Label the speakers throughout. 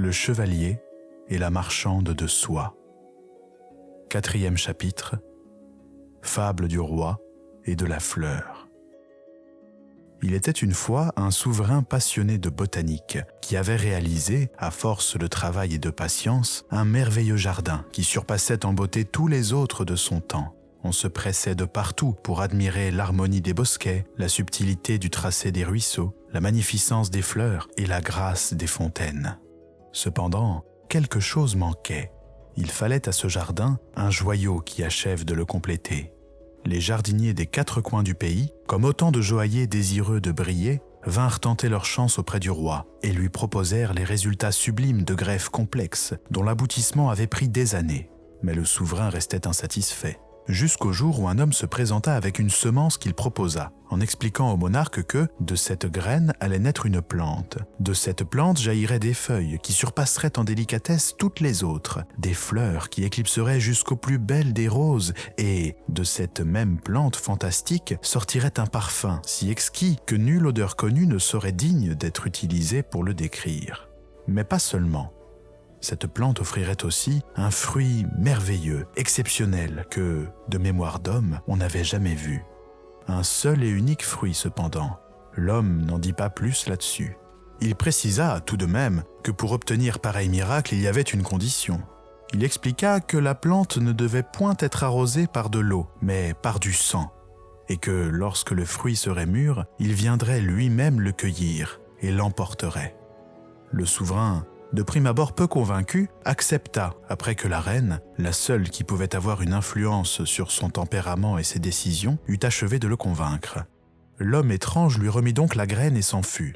Speaker 1: le chevalier et la marchande de soie. 4e chapitre, Fable du roi et de la fleur. Il était une fois un souverain passionné de botanique qui avait réalisé, à force de travail et de patience, un merveilleux jardin qui surpassait en beauté tous les autres de son temps. On se pressait de partout pour admirer l'harmonie des bosquets, la subtilité du tracé des ruisseaux, la magnificence des fleurs et la grâce des fontaines. Cependant, quelque chose manquait. Il fallait à ce jardin un joyau qui achève de le compléter. Les jardiniers des 4 coins du pays, comme autant de joailliers désireux de briller, vinrent tenter leur chance auprès du roi et lui proposèrent les résultats sublimes de greffes complexes dont l'aboutissement avait pris des années. Mais le souverain restait insatisfait, jusqu'au jour où un homme se présenta avec une semence qu'il proposa, en expliquant au monarque que, de cette graine allait naître une plante. De cette plante jailliraient des feuilles qui surpasseraient en délicatesse toutes les autres, des fleurs qui éclipseraient jusqu'aux plus belles des roses, et de cette même plante fantastique sortirait un parfum si exquis que nulle odeur connue ne serait digne d'être utilisée pour le décrire. Mais pas seulement. Cette plante offrirait aussi un fruit merveilleux, exceptionnel, que, de mémoire d'homme, on n'avait jamais vu. Un seul et unique fruit cependant. L'homme n'en dit pas plus là-dessus. Il précisa tout de même que pour obtenir pareil miracle, il y avait une condition. Il expliqua que la plante ne devait point être arrosée par de l'eau, mais par du sang, et que lorsque le fruit serait mûr, il viendrait lui-même le cueillir et l'emporterait. Le souverain, de prime abord peu convaincu, accepta après que la reine, la seule qui pouvait avoir une influence sur son tempérament et ses décisions, eut achevé de le convaincre. L'homme étrange lui remit donc la graine et s'en fut.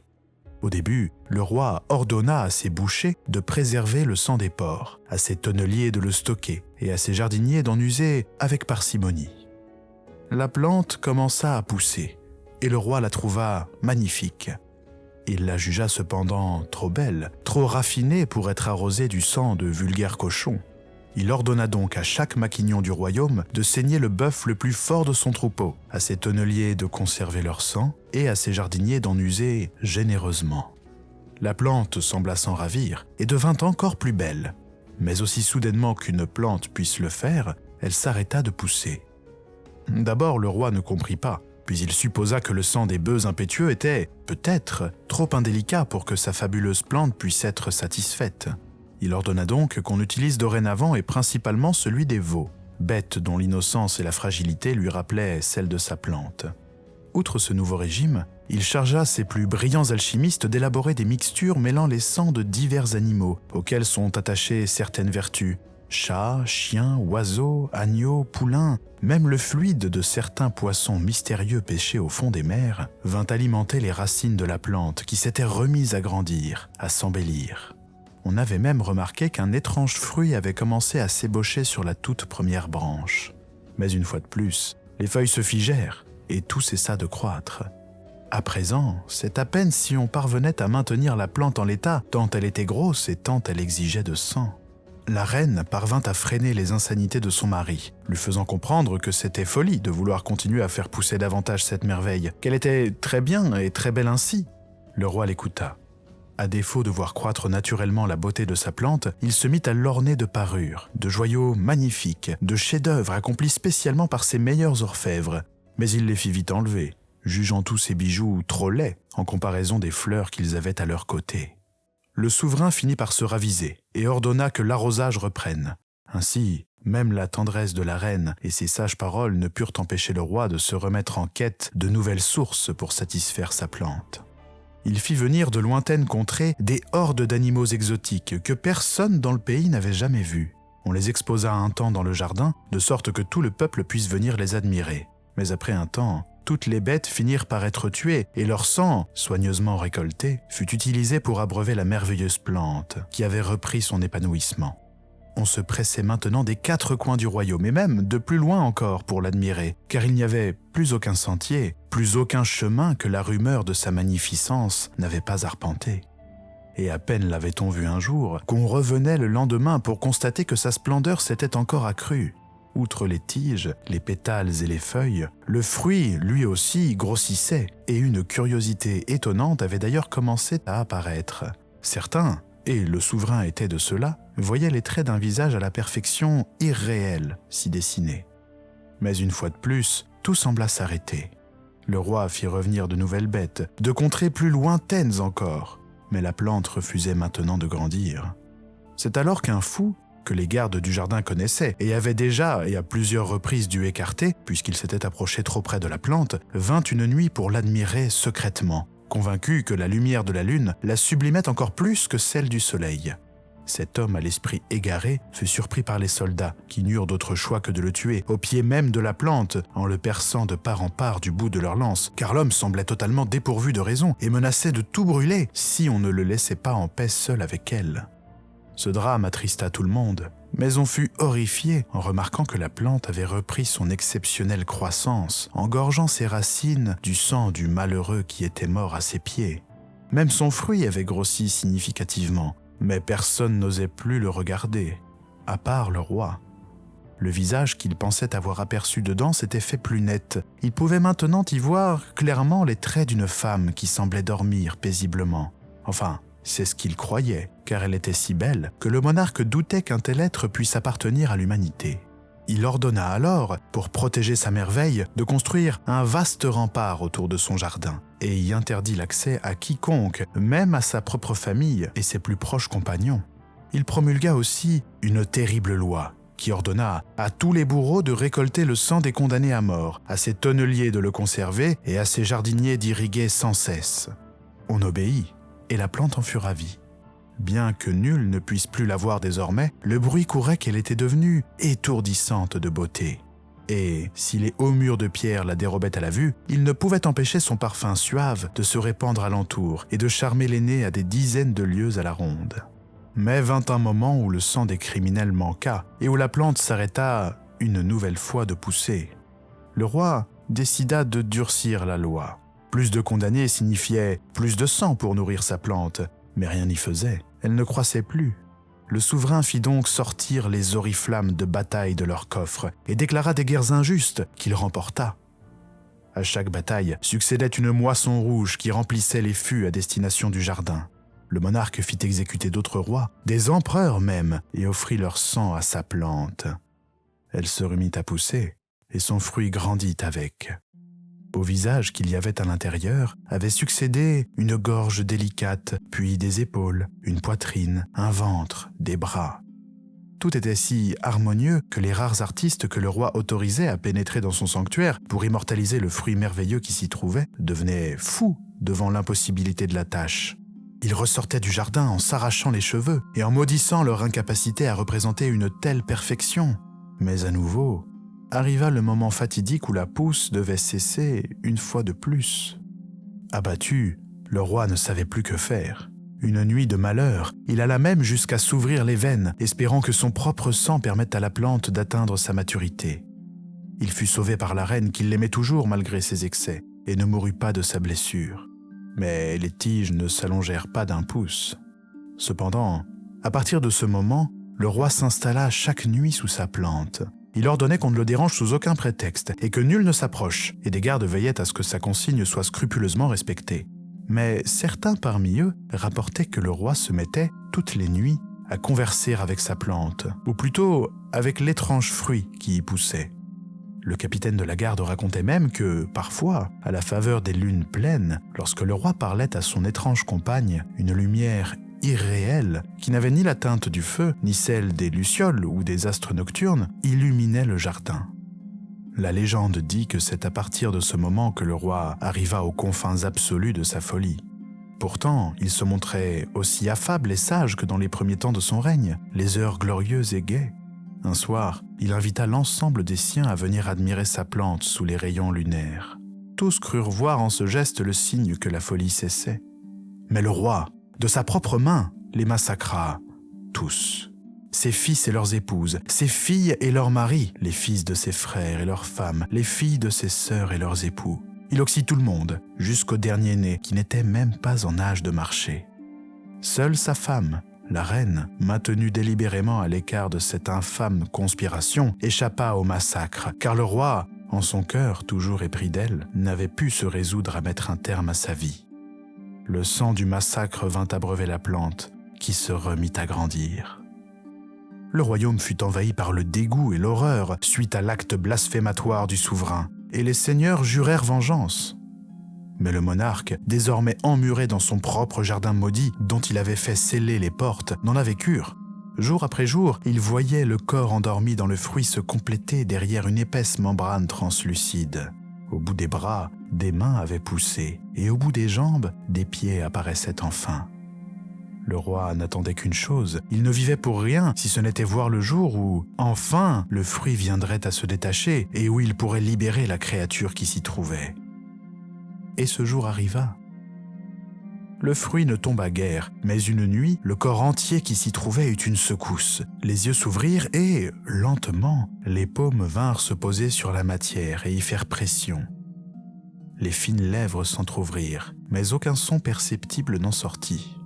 Speaker 1: Au début, le roi ordonna à ses bouchers de préserver le sang des porcs, à ses tonneliers de le stocker et à ses jardiniers d'en user avec parcimonie. La plante commença à pousser et le roi la trouva magnifique. Il la jugea cependant trop belle, trop raffinée pour être arrosée du sang de vulgaires cochons. Il ordonna donc à chaque maquignon du royaume de saigner le bœuf le plus fort de son troupeau, à ses tonneliers de conserver leur sang et à ses jardiniers d'en user généreusement. La plante sembla s'en ravir et devint encore plus belle. Mais aussi soudainement qu'une plante puisse le faire, elle s'arrêta de pousser. D'abord, le roi ne comprit pas. Puis il supposa que le sang des bœufs impétueux était, peut-être, trop indélicat pour que sa fabuleuse plante puisse être satisfaite. Il ordonna donc qu'on utilise dorénavant et principalement celui des veaux, bêtes dont l'innocence et la fragilité lui rappelaient celle de sa plante. Outre ce nouveau régime, il chargea ses plus brillants alchimistes d'élaborer des mixtures mêlant les sangs de divers animaux, auxquels sont attachées certaines vertus. Chats, chiens, oiseaux, agneaux, poulains, même le fluide de certains poissons mystérieux pêchés au fond des mers vint alimenter les racines de la plante qui s'était remise à grandir, à s'embellir. On avait même remarqué qu'un étrange fruit avait commencé à s'ébaucher sur la toute première branche. Mais une fois de plus, les feuilles se figèrent et tout cessa de croître. À présent, c'est à peine si on parvenait à maintenir la plante en l'état, tant elle était grosse et tant elle exigeait de sang. La reine parvint à freiner les insanités de son mari, lui faisant comprendre que c'était folie de vouloir continuer à faire pousser davantage cette merveille, qu'elle était très bien et très belle ainsi. Le roi l'écouta. À défaut de voir croître naturellement la beauté de sa plante, il se mit à l'orner de parures, de joyaux magnifiques, de chefs-d'œuvre accomplis spécialement par ses meilleurs orfèvres, mais il les fit vite enlever, jugeant tous ces bijoux trop laids en comparaison des fleurs qu'ils avaient à leur côté. Le souverain finit par se raviser et ordonna que l'arrosage reprenne. Ainsi, même la tendresse de la reine et ses sages paroles ne purent empêcher le roi de se remettre en quête de nouvelles sources pour satisfaire sa plante. Il fit venir de lointaines contrées des hordes d'animaux exotiques que personne dans le pays n'avait jamais vus. On les exposa un temps dans le jardin, de sorte que tout le peuple puisse venir les admirer. Mais après un temps, toutes les bêtes finirent par être tuées et leur sang, soigneusement récolté, fut utilisé pour abreuver la merveilleuse plante qui avait repris son épanouissement. On se pressait maintenant des 4 coins du royaume et même de plus loin encore pour l'admirer, car il n'y avait plus aucun sentier, plus aucun chemin que la rumeur de sa magnificence n'avait pas arpenté. Et à peine l'avait-on vu un jour qu'on revenait le lendemain pour constater que sa splendeur s'était encore accrue. Outre les tiges, les pétales et les feuilles, le fruit, lui aussi, grossissait et une curiosité étonnante avait d'ailleurs commencé à apparaître. Certains, et le souverain était de ceux-là, voyait les traits d'un visage à la perfection irréelle s'y dessiner. Mais une fois de plus, tout sembla s'arrêter. Le roi fit revenir de nouvelles bêtes, de contrées plus lointaines encore, mais la plante refusait maintenant de grandir. C'est alors qu'un fou, que les gardes du jardin connaissaient et avaient déjà, et à plusieurs reprises dû écarter, puisqu'il s'était approché trop près de la plante, vint une nuit pour l'admirer secrètement, convaincu que la lumière de la lune la sublimait encore plus que celle du soleil. Cet homme à l'esprit égaré fut surpris par les soldats, qui n'eurent d'autre choix que de le tuer, au pied même de la plante, en le perçant de part en part du bout de leur lance, car l'homme semblait totalement dépourvu de raison et menaçait de tout brûler si on ne le laissait pas en paix seul avec elle. Ce drame attrista tout le monde, mais on fut horrifié en remarquant que la plante avait repris son exceptionnelle croissance, engorgeant ses racines du sang du malheureux qui était mort à ses pieds. Même son fruit avait grossi significativement, mais personne n'osait plus le regarder, à part le roi. Le visage qu'il pensait avoir aperçu dedans s'était fait plus net. Il pouvait maintenant y voir clairement les traits d'une femme qui semblait dormir paisiblement. Enfin, c'est ce qu'il croyait, car elle était si belle que le monarque doutait qu'un tel être puisse appartenir à l'humanité. Il ordonna alors, pour protéger sa merveille, de construire un vaste rempart autour de son jardin et y interdit l'accès à quiconque, même à sa propre famille et ses plus proches compagnons. Il promulgua aussi une terrible loi qui ordonna à tous les bourreaux de récolter le sang des condamnés à mort, à ses tonneliers de le conserver et à ses jardiniers d'irriguer sans cesse. On obéit. Et la plante en fut ravie. Bien que nul ne puisse plus la voir désormais, le bruit courait qu'elle était devenue étourdissante de beauté. Et si les hauts murs de pierre la dérobaient à la vue, il ne pouvait empêcher son parfum suave de se répandre alentour et de charmer les nez à des dizaines de lieues à la ronde. Mais vint un moment où le sang des criminels manqua et où la plante s'arrêta une nouvelle fois de pousser. Le roi décida de durcir la loi. Plus de condamnés signifiait plus de sang pour nourrir sa plante, mais rien n'y faisait, elle ne croissait plus. Le souverain fit donc sortir les oriflammes de bataille de leurs coffres et déclara des guerres injustes qu'il remporta. À chaque bataille succédait une moisson rouge qui remplissait les fûts à destination du jardin. Le monarque fit exécuter d'autres rois, des empereurs même, et offrit leur sang à sa plante. Elle se remit à pousser, et son fruit grandit avec. Au visage qu'il y avait à l'intérieur avait succédé une gorge délicate, puis des épaules, une poitrine, un ventre, des bras. Tout était si harmonieux que les rares artistes que le roi autorisait à pénétrer dans son sanctuaire pour immortaliser le fruit merveilleux qui s'y trouvait devenaient fous devant l'impossibilité de la tâche. Ils ressortaient du jardin en s'arrachant les cheveux et en maudissant leur incapacité à représenter une telle perfection. Mais à nouveau, arriva le moment fatidique où la pousse devait cesser une fois de plus. Abattu, le roi ne savait plus que faire. Une nuit de malheur, il alla même jusqu'à s'ouvrir les veines, espérant que son propre sang permette à la plante d'atteindre sa maturité. Il fut sauvé par la reine qui l'aimait toujours malgré ses excès et ne mourut pas de sa blessure. Mais les tiges ne s'allongèrent pas d'un pouce. Cependant, à partir de ce moment, le roi s'installa chaque nuit sous sa plante. Il ordonnait qu'on ne le dérange sous aucun prétexte et que nul ne s'approche, et des gardes veillaient à ce que sa consigne soit scrupuleusement respectée. Mais certains parmi eux rapportaient que le roi se mettait, toutes les nuits, à converser avec sa plante, ou plutôt avec l'étrange fruit qui y poussait. Le capitaine de la garde racontait même que, parfois, à la faveur des lunes pleines, lorsque le roi parlait à son étrange compagne, une lumière irréelle, qui n'avait ni la teinte du feu, ni celle des lucioles ou des astres nocturnes, illuminait le jardin. La légende dit que c'est à partir de ce moment que le roi arriva aux confins absolus de sa folie. Pourtant, il se montrait aussi affable et sage que dans les premiers temps de son règne, les heures glorieuses et gaies. Un soir, il invita l'ensemble des siens à venir admirer sa plante sous les rayons lunaires. Tous crurent voir en ce geste le signe que la folie cessait. Mais le roi, de sa propre main, les massacra tous. Ses fils et leurs épouses, ses filles et leurs maris, les fils de ses frères et leurs femmes, les filles de ses sœurs et leurs époux. Il oxy tout le monde, jusqu'au dernier-né qui n'était même pas en âge de marcher. Seule sa femme, la reine, maintenue délibérément à l'écart de cette infâme conspiration, échappa au massacre, car le roi, en son cœur toujours épris d'elle, n'avait pu se résoudre à mettre un terme à sa vie. Le sang du massacre vint abreuver la plante, qui se remit à grandir. Le royaume fut envahi par le dégoût et l'horreur suite à l'acte blasphématoire du souverain, et les seigneurs jurèrent vengeance. Mais le monarque, désormais emmuré dans son propre jardin maudit, dont il avait fait sceller les portes, n'en avait cure. Jour après jour, il voyait le corps endormi dans le fruit se compléter derrière une épaisse membrane translucide. Au bout des bras, des mains avaient poussé, et au bout des jambes, des pieds apparaissaient enfin. Le roi n'attendait qu'une chose, il ne vivait pour rien si ce n'était voir le jour où, enfin, le fruit viendrait à se détacher et où il pourrait libérer la créature qui s'y trouvait. Et ce jour arriva. Le fruit ne tomba guère, mais une nuit, le corps entier qui s'y trouvait eut une secousse. Les yeux s'ouvrirent et, lentement, les paumes vinrent se poser sur la matière et y faire pression. Les fines lèvres s'entr'ouvrirent, mais aucun son perceptible n'en sortit.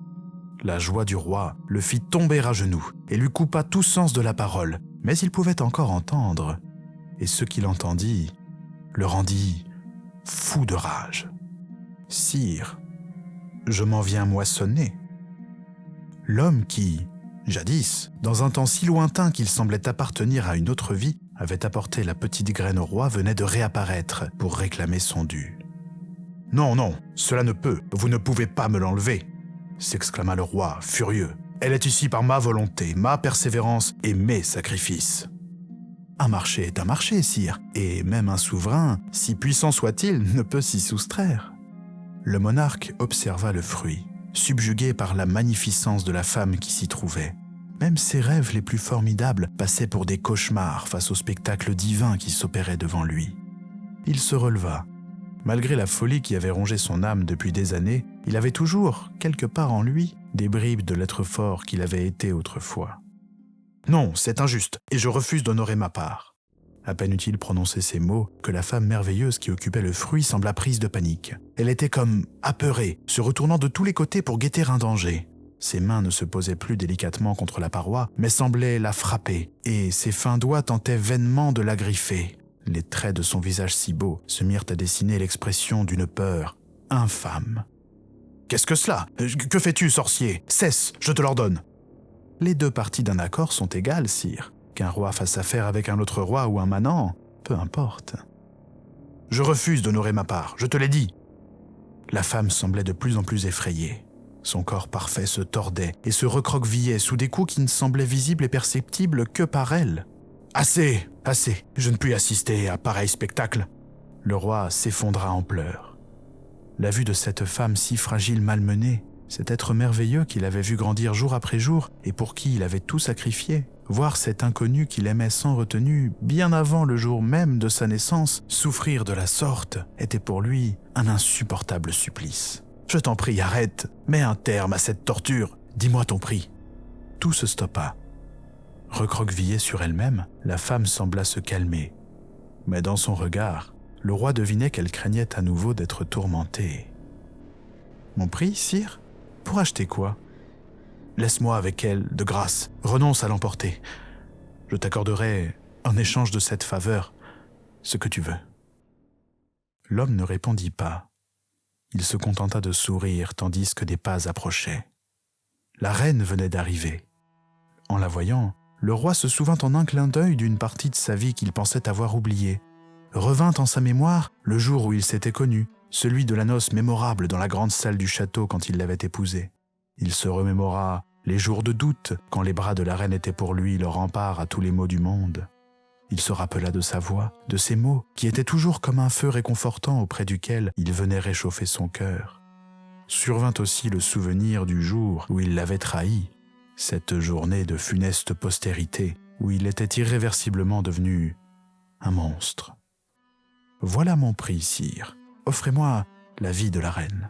Speaker 1: La joie du roi le fit tomber à genoux et lui coupa tout sens de la parole, mais il pouvait encore entendre, et ce qu'il entendit le rendit fou de rage. « Sire, je m'en viens moissonner. » L'homme qui, jadis, dans un temps si lointain qu'il semblait appartenir à une autre vie, avait apporté la petite graine au roi venait de réapparaître pour réclamer son dû. « Non, non, cela ne peut, vous ne pouvez pas me l'enlever !» s'exclama le roi, furieux. « Elle est ici par ma volonté, ma persévérance et mes sacrifices. » Un marché est un marché, sire, et même un souverain, si puissant soit-il, ne peut s'y soustraire. Le monarque observa le fruit, subjugué par la magnificence de la femme qui s'y trouvait. Même ses rêves les plus formidables passaient pour des cauchemars face au spectacle divin qui s'opérait devant lui. Il se releva. Malgré la folie qui avait rongé son âme depuis des années, il avait toujours, quelque part en lui, des bribes de l'être fort qu'il avait été autrefois. « Non, c'est injuste, et je refuse d'honorer ma part. » À peine eut-il prononcé ces mots que la femme merveilleuse qui occupait le fruit sembla prise de panique. Elle était comme apeurée, se retournant de tous les côtés pour guetter un danger. Ses mains ne se posaient plus délicatement contre la paroi, mais semblaient la frapper, et ses fins doigts tentaient vainement de la griffer. Les traits de son visage si beau se mirent à dessiner l'expression d'une peur infâme. « Qu'est-ce que cela ? Que fais-tu, sorcier ? Cesse, je te l'ordonne !» Les deux parties d'un accord sont égales, sire. Qu'un roi fasse affaire avec un autre roi ou un manant, peu importe. « Je refuse d'honorer ma part, je te l'ai dit !» La femme semblait de plus en plus effrayée. Son corps parfait se tordait et se recroquevillait sous des coups qui ne semblaient visibles et perceptibles que par elle. « Assez, assez, je ne puis assister à pareil spectacle. » Le roi s'effondra en pleurs. La vue de cette femme si fragile malmenée, cet être merveilleux qu'il avait vu grandir jour après jour et pour qui il avait tout sacrifié, voir cet inconnu qu'il aimait sans retenue, bien avant le jour même de sa naissance, souffrir de la sorte, était pour lui un insupportable supplice. « Je t'en prie, arrête, mets un terme à cette torture, dis-moi ton prix. » Tout se stoppa. Recroquevillée sur elle-même, la femme sembla se calmer. Mais dans son regard, le roi devinait qu'elle craignait à nouveau d'être tourmentée. « Mon prix, sire ? Pour acheter quoi ? Laisse-moi avec elle, de grâce, renonce à l'emporter. Je t'accorderai, en échange de cette faveur, ce que tu veux. » L'homme ne répondit pas. Il se contenta de sourire tandis que des pas approchaient. La reine venait d'arriver. En la voyant, le roi se souvint en un clin d'œil d'une partie de sa vie qu'il pensait avoir oubliée. Revint en sa mémoire le jour où il s'était connu, celui de la noce mémorable dans la grande salle du château quand il l'avait épousée. Il se remémora les jours de doute, quand les bras de la reine étaient pour lui le rempart à tous les maux du monde. Il se rappela de sa voix, de ses mots, qui étaient toujours comme un feu réconfortant auprès duquel il venait réchauffer son cœur. Survint aussi le souvenir du jour où il l'avait trahi, cette journée de funeste postérité où il était irréversiblement devenu un monstre. « Voilà mon prix, sire. Offrez-moi la vie de la reine. »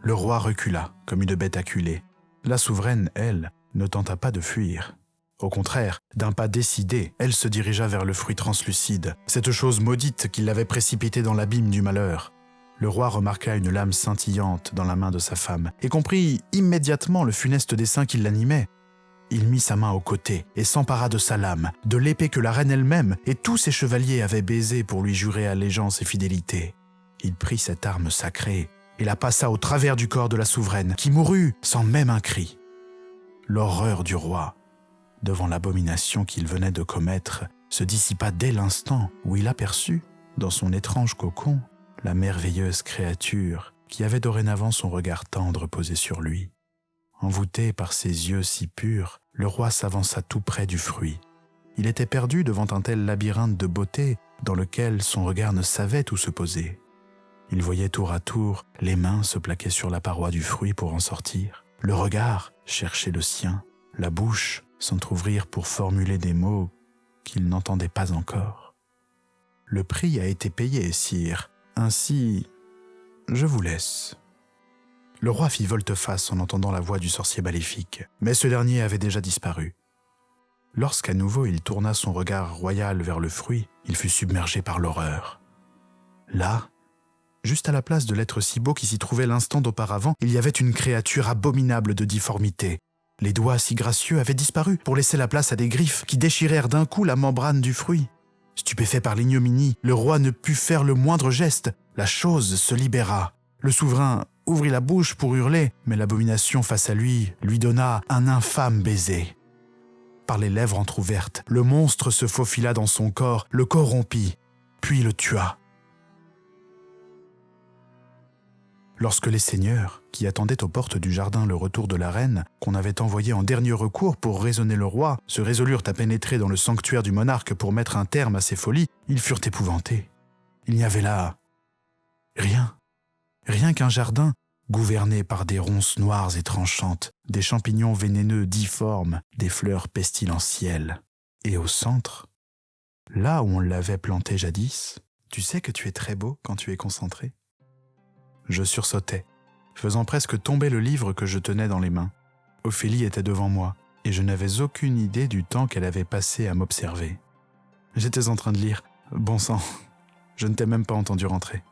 Speaker 1: Le roi recula, comme une bête acculée. La souveraine, elle, ne tenta pas de fuir. Au contraire, d'un pas décidé, elle se dirigea vers le fruit translucide, cette chose maudite qui l'avait précipitée dans l'abîme du malheur. Le roi remarqua une lame scintillante dans la main de sa femme et comprit immédiatement le funeste dessein qui l'animait. Il mit sa main au côté et s'empara de sa lame, de l'épée que la reine elle-même et tous ses chevaliers avaient baisée pour lui jurer allégeance et fidélité. Il prit cette arme sacrée et la passa au travers du corps de la souveraine, qui mourut sans même un cri. l'horreur du roi, devant l'abomination qu'il venait de commettre, se dissipa dès l'instant où il aperçut, dans son étrange cocon, la merveilleuse créature qui avait dorénavant son regard tendre posé sur lui. Envoûté par ses yeux si purs, le roi s'avança tout près du fruit. Il était perdu devant un tel labyrinthe de beauté dans lequel son regard ne savait où se poser. Il voyait tour à tour les mains se plaquer sur la paroi du fruit pour en sortir, le regard chercher le sien, la bouche s'entr'ouvrir pour formuler des mots qu'il n'entendait pas encore. « Le prix a été payé, sire. Ainsi, je vous laisse. » Le roi fit volte-face en entendant la voix du sorcier maléfique, mais ce dernier avait déjà disparu. Lorsqu'à nouveau il tourna son regard royal vers le fruit, il fut submergé par l'horreur. Là, juste à la place de l'être si beau qui s'y trouvait l'instant d'auparavant, il y avait une créature abominable de difformité. Les doigts si gracieux avaient disparu pour laisser la place à des griffes qui déchirèrent d'un coup la membrane du fruit. Stupéfait par l'ignominie, le roi ne put faire le moindre geste. La chose se libéra. Le souverain ouvrit la bouche pour hurler, mais l'abomination face à lui donna un infâme baiser. Par les lèvres entr'ouvertes, le monstre se faufila dans son corps, le corrompit, puis le tua. Lorsque les seigneurs, qui attendaient aux portes du jardin le retour de la reine, qu'on avait envoyé en dernier recours pour raisonner le roi, se résolurent à pénétrer dans le sanctuaire du monarque pour mettre un terme à ses folies, ils furent épouvantés. Il n'y avait là rien qu'un jardin gouverné par des ronces noires et tranchantes, des champignons vénéneux difformes, des fleurs pestilentielles. Et au centre, là où on l'avait planté jadis, tu sais que tu es très beau quand tu es concentré. Je sursautais, faisant presque tomber le livre que je tenais dans les mains. Ophélie était devant moi, et je n'avais aucune idée du temps qu'elle avait passé à m'observer. J'étais en train de lire « Bon sang, je ne t'ai même pas entendu rentrer. »